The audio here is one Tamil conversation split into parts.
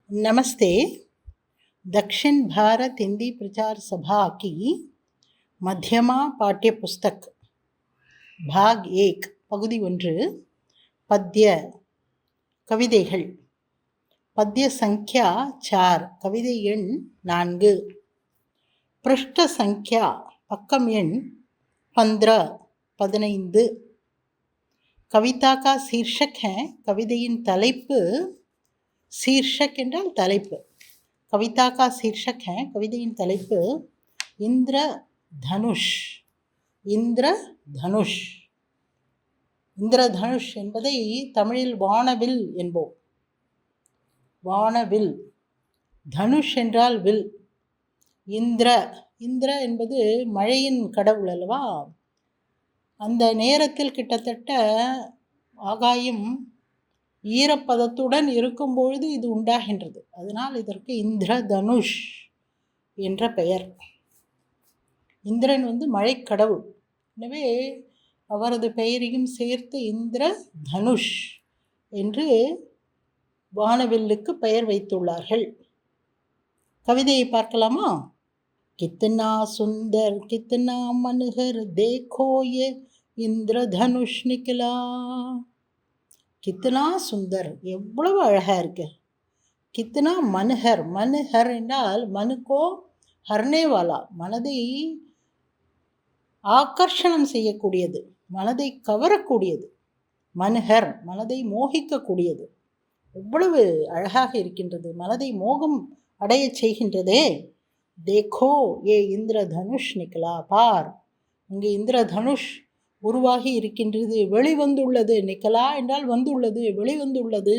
नमस्ते। दक्षिण भारत हिंदी प्रचार सभा की मध्यमा पाठ्य पुस्तक भाग 1 பகுதி 1 பத்ய கவிதைகள் பத்ய संख्या 4 கவிதை எண் 4 पृष्ठ संख्या பக்கம் எண் 15 कविता का शीर्षक है கவிதையின் தலைப்பு शीर्षक என்றால் தலைப்பு कविता का शीर्षक है कविதையின் தலைப்பு இந்திரதனுஷ் இந்திரதனுஷ் இந்திரதனுஷ் என்பதை தமிழில் வானவில் என்போம். வானவில், தனுஷ் என்றால் வில். இந்திர என்பது மழையின் கடவுள் அல்லவா. அந்த நேரத்தில் கிட்டத்தட்ட ஆகாயம் ஈரப்பதத்துடன் இருக்கும்பொழுது இது உண்டாகின்றது. அதனால் இதற்கு இந்திரதனுஷ் என்ற பெயர். இந்திரன் மழைக்கடவுள். எனவே அவரது பெயரையும் சேர்த்து இந்திரதனுஷ் என்று வானவில்லுக்கு பெயர் வைத்துள்ளார்கள். கவிதையை பார்க்கலாமா? கித்தனா சுந்தர் கித்தனா மனுகர் தேகோ யே இந்திரதனுஷ் நிக்கலா. கித்தனா சுந்தர், எவ்வளவு அழகா இருக்கு. கித்தனா மனுஹர், மனுஹர் என்றால் மனுக்கோ ஹர்னேவாலா, மனதை ஆகர்ஷணம் செய்யக்கூடியது, மனதை கவரக்கூடியது. மனுஹர், மனதை மோகிக்கக்கூடியது. எவ்வளவு அழகாக இருக்கின்றது, மனதை மோகம் அடைய செய்கின்றதே. தேகோ ஏ இந்திரதனுஷ் நிக்கலா, பார் இங்கு இந்திரதனுஷ் உருவாகி இருக்கின்றது, வெளிவந்துள்ளது. நிக்கலா என்றால் வந்துள்ளது, வெளிவந்துள்ளது.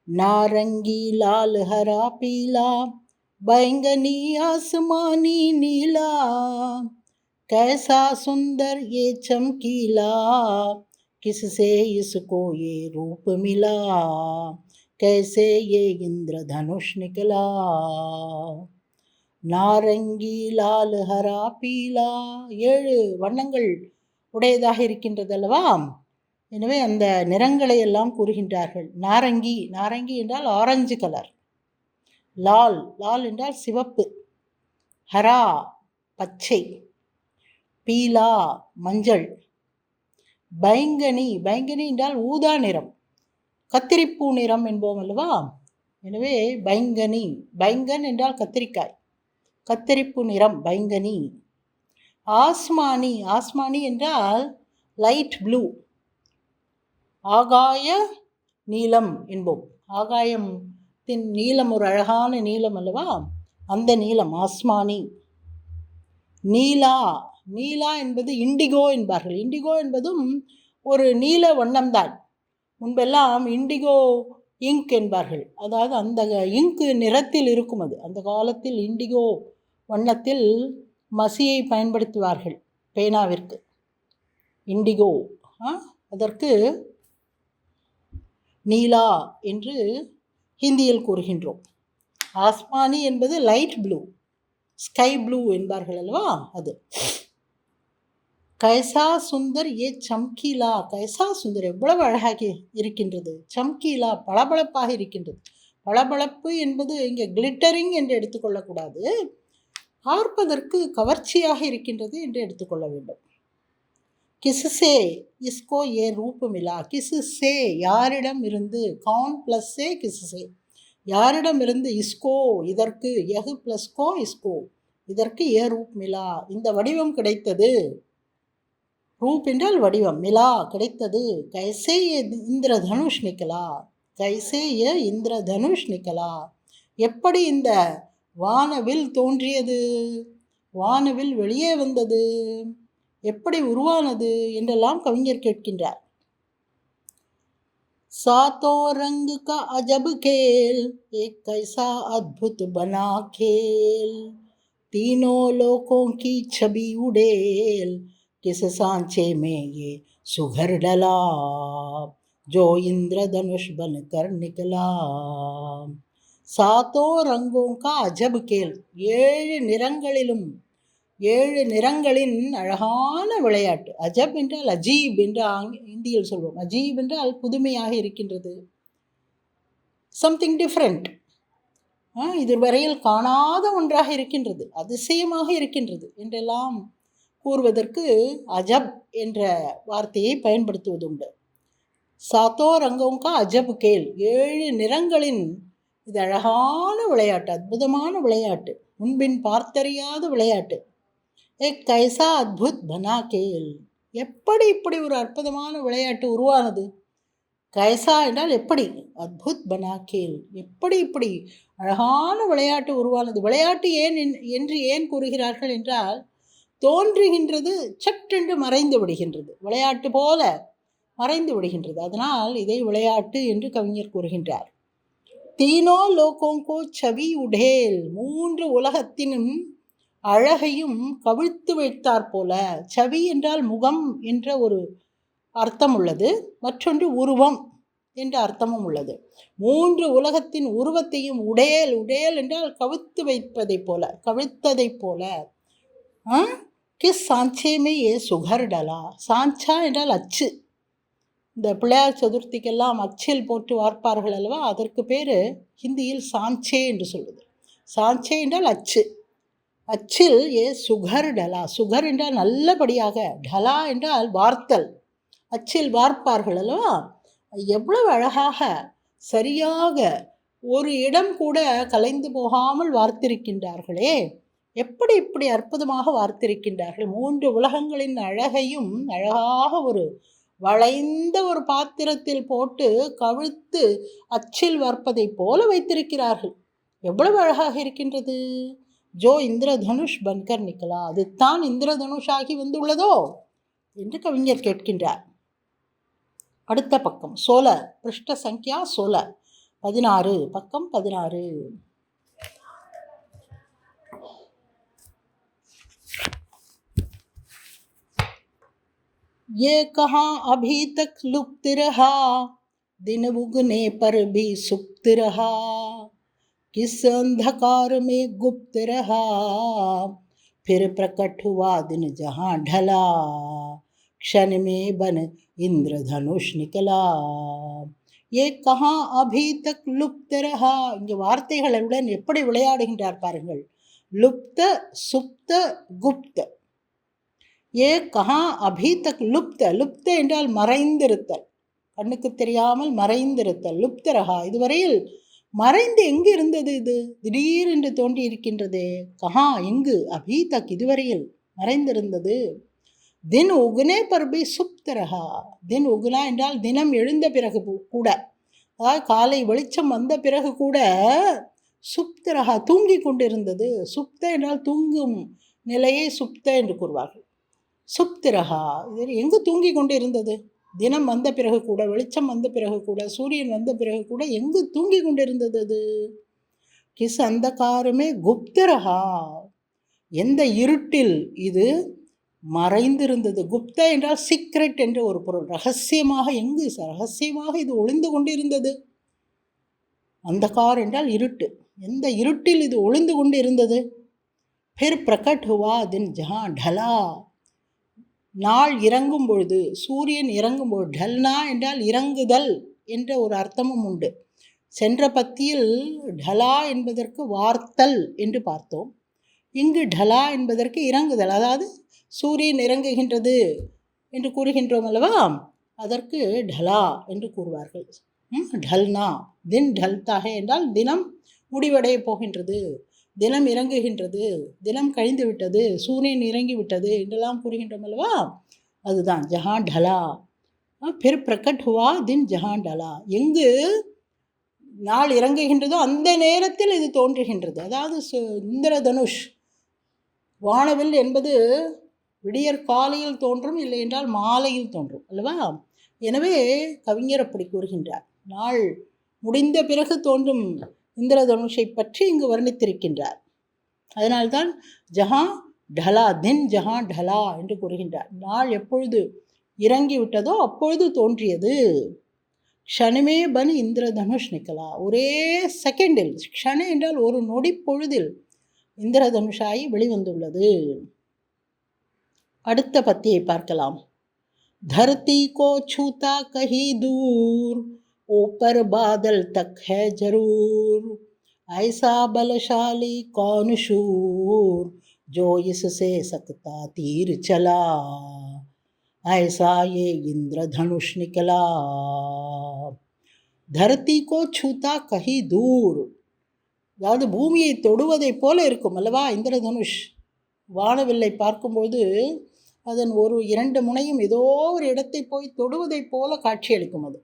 நாரங்கி லால் ஹரா பீலா बैंगनी आसमानी नीला कैसा सुंदर ये चमकीला किससे इसको ये रूप मिला कैसे ये इंद्रधनुष निकला. நாரங்கி லால் ஹரா பீலா, 7 வண்ணங்கள் உடையதாக இருக்கின்றது அல்லவா. எனவே அந்த நிறங்களை எல்லாம் கூறுகின்றார்கள். நாரங்கி, நாரங்கி என்றால் ஆரஞ்சு கலர். லால், லால் என்றால் சிவப்பு. ஹரா பச்சை. பீலா மஞ்சள். பைங்கனி, பைங்கனி என்றால் ஊதா நிறம், கத்திரிப்பூ நிறம் என்போம் அல்லவா. எனவே பைங்கனி, பைங்கன் என்றால் கத்திரிக்காய், கத்தரிப்பு நிறம் பைங்கனி. ஆஸ்மானி, ஆஸ்மானி என்றால் லைட் ப்ளூ, ஆகாய நீலம் என்போம். ஆகாயத்தின் நீலம் ஒரு அழகான நீலம் அல்லவா, அந்த நீலம் ஆஸ்மானி. நீலா, நீலா என்பது இண்டிகோ என்பார்கள். இண்டிகோ என்பதும் ஒரு நீல வண்ணம்தான். முன்பெல்லாம் இண்டிகோ இங்க் என்பார்கள். அதாவது அந்த இங்கு நிறத்தில் இருக்கும். அது அந்த காலத்தில் இண்டிகோ வண்ணத்தில் மசியை பயன்படுத்துவார்கள் பேனாவிற்கு. இண்டிகோ, அதற்கு நீலா என்று ஹிந்தியில் கூறுகின்றோம். ஆஸ்மானி என்பது லைட் ப்ளூ, ஸ்கை ப்ளூ என்பார்கள் அல்லவா, அது. கைசா சுந்தர் ஏ சம்கீலா, கைசா சுந்தர் எவ்வளவு அழகாக இருக்கின்றது. சம்கீலா, பளபளப்பாக இருக்கின்றது. பளபளப்பு என்பது இங்கே கிளிட்டரிங் என்று எடுத்துக்கொள்ளக்கூடாது, பார்ப்பதற்கு கவர்ச்சியாக இருக்கின்றது என்று எடுத்துக்கொள்ள வேண்டும். கிசுசே இஸ்கோ ஏ ரூபு மிலா, கிசுசே யாரிடம் இருந்து, கான் பிளஸ் சே கிசுசே யாரிடம் இருந்து, இஸ்கோ இதற்கு, யகு பிளஸ் கோ இஸ்கோ இதற்கு ஏ ரூப் மிலா இந்த வடிவம் கிடைத்தது. ரூப் என்றால் வடிவம், மிலா கிடைத்தது. கைசே ஏ இந்திரதனுஷ் நிக்கலா, கைசே ஏ இந்திரதனுஷ் நிக்கலா எப்படி இந்த வானவில் தோன்றியது, வானவில் வெளியே வந்தது, எப்படி உருவானது என்றெல்லாம் கவிஞர் கேட்கின்றார். सातों रंग का अजब खेल एक कैसा अद्भुत बना खेल तीनों लोकों की छवि उड़ेल किस सांचे में ये सुघर डला जो इंद्रधनुष बनकर निकला. सातों रंगों का अजब खेल, 7 நிறங்களிலும் 7 நிறங்களின் அழகான விளையாட்டு. அஜப் என்றால் அஜீப் என்று இந்தியில் சொல்வோம். அஜீப் என்றால் புதுமையாக இருக்கின்றது. சம்திங் டிஃப்ரெண்ட், இதுவரையில் காணாத ஒன்றாக இருக்கின்றது, அதிசயமாக இருக்கின்றது என்றெல்லாம் கூறுவதற்கு அஜப் என்ற வார்த்தையை பயன்படுத்துவதுண்டு. சாத்தோ ரங்கோங்கா அஜப் கேல், 7 நிறங்களின் இது அழகான விளையாட்டு, அற்புதமான விளையாட்டு, முன்பின் பார்த்தறியாத விளையாட்டு. கைசா அத்புத் பனா கேல், எப்படி இப்படி ஒரு அற்புதமான விளையாட்டு உருவானது? கைசா என்றால் எப்படி, அத்புத் பனா கேல், எப்படி இப்படி அழகான விளையாட்டு உருவானது. விளையாட்டு என்று ஏன் கூறுகிறார்கள் என்றால், தோன்றுகின்றது சட்டென்று மறைந்து விடுகின்றது, விளையாட்டு போல மறைந்து விடுகின்றது, அதனால் இதை விளையாட்டு என்று கவிஞர் கூறுகின்றார். தீனோ லோகோங்கோ சவி உடேல், 3 உலகத்தினும் அழகையும் கவிழ்த்து வைத்தார் போல. சவி என்றால் முகம் என்ற ஒரு அர்த்தம் உள்ளது, மற்றொன்று உருவம் என்ற அர்த்தமும் உள்ளது. 3 உலகத்தின் உருவத்தையும் உடேல், உடேல் என்றால் கவிழ்த்து வைப்பதை போல, கவிழ்த்ததை போல. கிஸ் சாஞ்சேமே ஏ சுகர் டலா, சாஞ்சா என்றால் அச்சு, இந்த பிள்ளையார் சதுர்த்திக்கெல்லாம் அச்சில் போட்டு வார்ப்பார்கள் அல்லவா, அதற்கு பேர் ஹிந்தியில் சாஞ்சே என்று சொல்வது. சாஞ்சே என்றால் அச்சு, அச்சில் ஏ சுகர் டலா, சுகர் என்றால் நல்லபடியாக, டலா என்றால் வார்த்தல், அச்சில் வார்ப்பார்கள் அல்லவா, எவ்வளவு அழகாக சரியாக ஒரு இடம் கூட கலைந்து போகாமல் வார்த்திருக்கின்றார்களே, எப்படி இப்படி அற்புதமாக வார்த்திருக்கின்றார்கள். 3 உலகங்களின் அழகையும் அழகாக ஒரு வளைந்த ஒரு பாத்திரத்தில் போட்டு கவிழ்த்து அச்சில் வார்ப்பதை போல வைத்திருக்கிறார்கள். எவ்வளவு அழகாக இருக்கின்றது. ஜோ இந்திரதனுஷ் பன்கர் நிக்கலா, அதுதான் இந்திரதனுஷாகி வந்துள்ளதோ என்று கவிஞர் கேட்கின்றார். அடுத்த பக்கம் 16, பிருஷ்ட சங்கியா 16, 16, பக்கம் 16. ये कहाँ अभी तक लुप्त रहा, दिन उगने पर भी सुप्त रहा, किस अंधकार में गुप्त रहा, फिर प्रकट हुआ दिन जहाँ ढला, क्षण में बन इंद्रधनुष निकला. ये कहाँ अभी तक लुप्त रहा, இங்கே வார்த்தைகளுடன் எப்படி விளையாடுகின்றார் பாருங்கள். லுப்த, சுப்த, குப்த. ஏ கஹா அபி தக் லுப்த, லுப்த என்றால் மறைந்திருத்தல், கண்ணுக்கு தெரியாமல் மறைந்திருத்தல். லுப்தரஹா, இதுவரையில் மறைந்து எங்கு இருந்தது, இது திடீர் என்று தோன்றி இருக்கின்றது. கஹா எங்கு, அபி தக் இதுவரையில் மறைந்திருந்தது. தின் உகுனே பர்பி சுப்தரஹா, தின் உகுனா என்றால் தினம் எழுந்த பிறகு கூட, அதாவது காலை வெளிச்சம் வந்த பிறகு கூட, சுப்தரஹா தூங்கி கொண்டிருந்தது. சுப்த என்றால் தூங்கும் நிலையை சுப்த என்று கூறுவார்கள். சுப்திரஹா, இது எங்கு தூங்கி கொண்டு இருந்தது. தினம் வந்த பிறகு கூட, வெளிச்சம் வந்த பிறகு கூட, சூரியன் வந்த பிறகு கூட எங்கு தூங்கி கொண்டிருந்தது அது. கிஸ் அந்தகாரமே குப்தரஹா, எந்த இருட்டில் இது மறைந்திருந்தது. குப்த என்றால் சீக்ரெட் என்ற ஒரு பொருள், ரகசியமாக, எங்கு ரகசியமாக இது ஒளிந்து கொண்டிருந்தது. அந்தகார் என்றால் இருட்டு, எந்த இருட்டில் இது ஒளிந்து கொண்டு இருந்தது. பிர் பிரகட் ஹுவா தின் ஜஹா ढला, நாள் இறங்கும் பொழுது, சூரியன் இறங்கும் பொழுது. ढलना என்றால் இறங்குதல் என்ற ஒரு அர்த்தமும் உண்டு. சென்ற பத்தியில் ढला என்பதற்கு வார்த்தல் என்று பார்த்தோம். இங்கு ढला என்பதற்கு இறங்குதல், அதாவது சூரியன் இறங்குகின்றது என்று கூறுகின்றோம் அல்லவா, அதற்கு ढला என்று கூறுவார்கள். ढलना, தின் ढलता है என்றால் தினம் முடிவடைய போகின்றது, தினம் இறங்குகின்றது, தினம் கழிந்து விட்டது, சூரியன் இறங்கி விட்டது என்றெல்லாம் கூறுகின்றோம் அல்லவா, அதுதான் ஜஹான் ढला. பிர் பிரகட் ஹுவா தின் ஜஹான் ढला, எங்கு நாள் இறங்குகின்றதோ அந்த நேரத்தில் இது தோன்றுகின்றது. அதாவது இந்திரதனுஷ், வானவில் என்பது விடியற் காலையில் தோன்றும், இல்லை என்றால் மாலையில் தோன்றும் அல்லவா. எனவே கவிஞர் அப்படி கூறுகின்றார். நாள் முடிந்த பிறகு தோன்றும் இந்திரதனுஷை பற்றி இங்கு வர்ணித்திருக்கின்றார். அதனால்தான் ஜஹா ढला, தின் ஜஹா ढला என்று கூறுகின்றார். நாள் எப்பொழுது இறங்கிவிட்டதோ அப்பொழுது தோன்றியது. க்ஷணமே பன் இந்திரதனுஷ் நிக்கலா, ஒரே செகண்டில், க்ஷண என்றால் ஒரு நொடி பொழுதில் இந்திரதனுஷாய் வெளிவந்துள்ளது. அடுத்த பத்தியை பார்க்கலாம். धरती को छूता कहीं दूर, ऊपर बादल तक है जरूर, ऐसा बलशाली कौन शूर, जो इससे सकता तीर चला, ऐसा ये इंद्रधनुष निकला. धरती को छूता कहीं दूर, அதாவது பூமியை தொடுவதை போல இருக்கும் அல்லவா இந்திரதனுஷ். வானவில்லை பார்க்கும்போது அதன் ஒரு 2 முனையும் ஏதோ ஒரு இடத்தை போய் தொடுவதை போல காட்சியளிக்கும் அது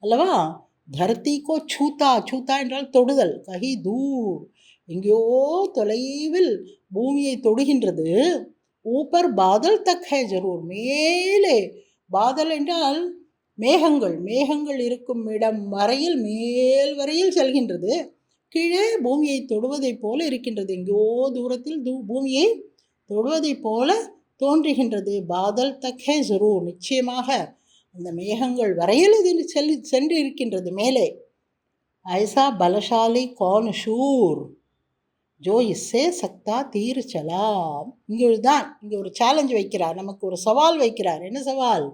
அல்லவா. தர்த்திக்கோ சூத்தா, சூத்தா என்றால் தொடுதல். கஹி தூர், எங்கேயோ தொலைவில் பூமியை தொடுகின்றது. ஊப்பர் பாதல் தக் ஹே ஜரூர், மேலே. பாதல் என்றால் மேகங்கள், மேகங்கள் இருக்கும் இடம் வரையில், மேல் வரையில் செல்கின்றது. கீழே பூமியை தொடுவதை போல இருக்கின்றது. எங்கேயோ தூரத்தில் பூமியை தொடுவதை போல தோன்றுகின்றது. பாதல் தக் ஹே ஜரூர், நிச்சயமாக அந்த மேகங்கள் வரையில் இது சென்று இருக்கின்றது மேலே. ஐசா பலசாலி கௌன் ஷூர், ஜோ இஸ்ஸே சக்தா தீர் சலா. இங்கே ஒரு சேலஞ்ச் வைக்கிறார், நமக்கு ஒரு சவால் வைக்கிறார். என்ன சவால்?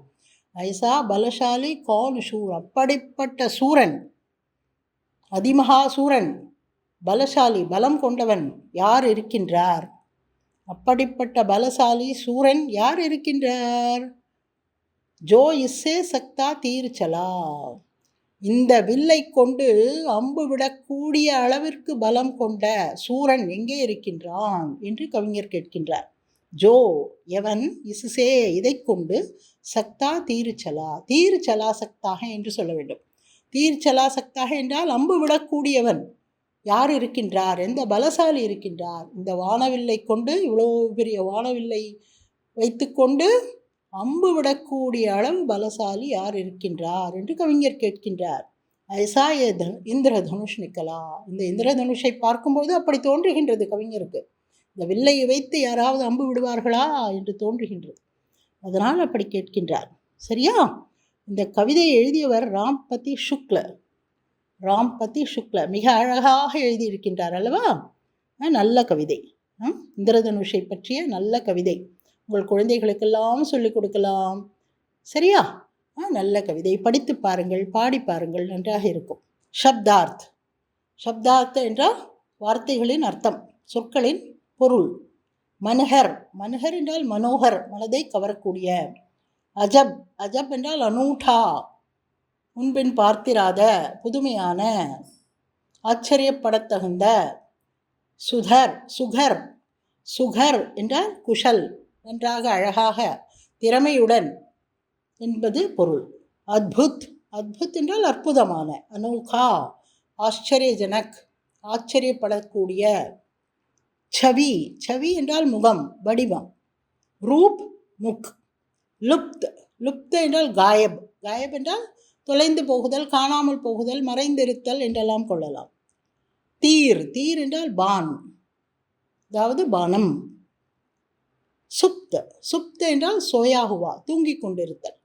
ஐசா பலசாலி கௌன் ஷூர், அப்படிப்பட்ட சூரன், அதிமகா சூரன், பலசாலி பலம் கொண்டவன் யார் இருக்கின்றார்? அப்படிப்பட்ட பலசாலி சூரன் யார் இருக்கின்றார்? ஜோ இஸ்ஸே சக்தா தீர் சலா, இந்த வில்லை கொண்டு அம்பு விடக்கூடிய அளவிற்கு பலம் கொண்ட சூரன் எங்கே இருக்கின்றான் என்று கவிஞர் கேட்கின்றார். ஜோ எவன், இசுசே இதை கொண்டு, சக்தா தீர்ச்சலா, தீர்ச்சலா சக்தாக என்று சொல்ல வேண்டும். தீர்ச்சலா சக்தாக என்றால் அம்பு விடக்கூடியவன் யார் இருக்கின்றார், எந்த பலசாலி இருக்கின்றார்? இந்த வானவில்லை கொண்டு, இவ்வளோ பெரிய வானவில்லை வைத்துக்கொண்டு அம்பு விடக்கூடிய அளவு பலசாலி யார் இருக்கின்றார் என்று கவிஞர் கேட்கின்றார். ஐசா இந்திரதனுஷ் நிக்கலா, இந்த இந்திரதனுஷை பார்க்கும்போது அப்படி தோன்றுகின்றது கவிஞருக்கு. இந்த வில்லையை வைத்து யாராவது அம்பு விடுவார்களா என்று தோன்றுகின்றது. அதனால் அப்படி கேட்கின்றார். சரியா? இந்த கவிதையை எழுதியவர் ராம்பதி சுக்ல. ராம்பதி சுக்ல மிக அழகாக எழுதியிருக்கின்றார் அல்லவா. நல்ல கவிதை, இந்திரதனுஷை பற்றிய நல்ல கவிதை. உங்கள் குழந்தைகளுக்கெல்லாம் சொல்லிக் கொடுக்கலாம். சரியா? நல்ல கவிதை, படித்து பாருங்கள், பாடி பாருங்கள், நன்றாக இருக்கும். ஷப்தார்த், ஷப்தார்த்த என்றால் வார்த்தைகளின் அர்த்தம், சொற்களின் பொருள். மன்ஹர், மன்ஹர் என்றால் மனோகர், மனதை கவரக்கூடிய. அஜப், அஜப் என்றால் அனூட்டா, முன்பின் பார்த்திராத, புதுமையான, ஆச்சரியப்படத்தகுந்த. சுதர், சுகர், சுகர் என்றால் குஷல், நன்றாக, அழகாக, திறமையுடன் என்பது பொருள். அத்புத், அத்புத் என்றால் அற்புதமான. அனோகா, ஆச்சரியஜனக், ஆச்சரியப்படக்கூடிய. சவி, சவி என்றால் முகம், வடிவம். ரூப், முக். லுப்த், லுப்த் என்றால் காயப், காயப் என்றால் தொலைந்து போகுதல், காணாமல் போகுதல், மறைந்திருத்தல் என்றெல்லாம் கொள்ளலாம். தீர், தீர் என்றால் பான், அதாவது பானம். சுப்த, சுப்த என்றால் சோயாகுவா, தூங்கிக் கொண்டிருத்தல்.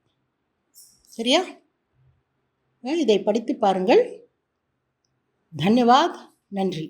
சரியா? இதை படித்து பாருங்கள். தன்யவாத், நன்றி.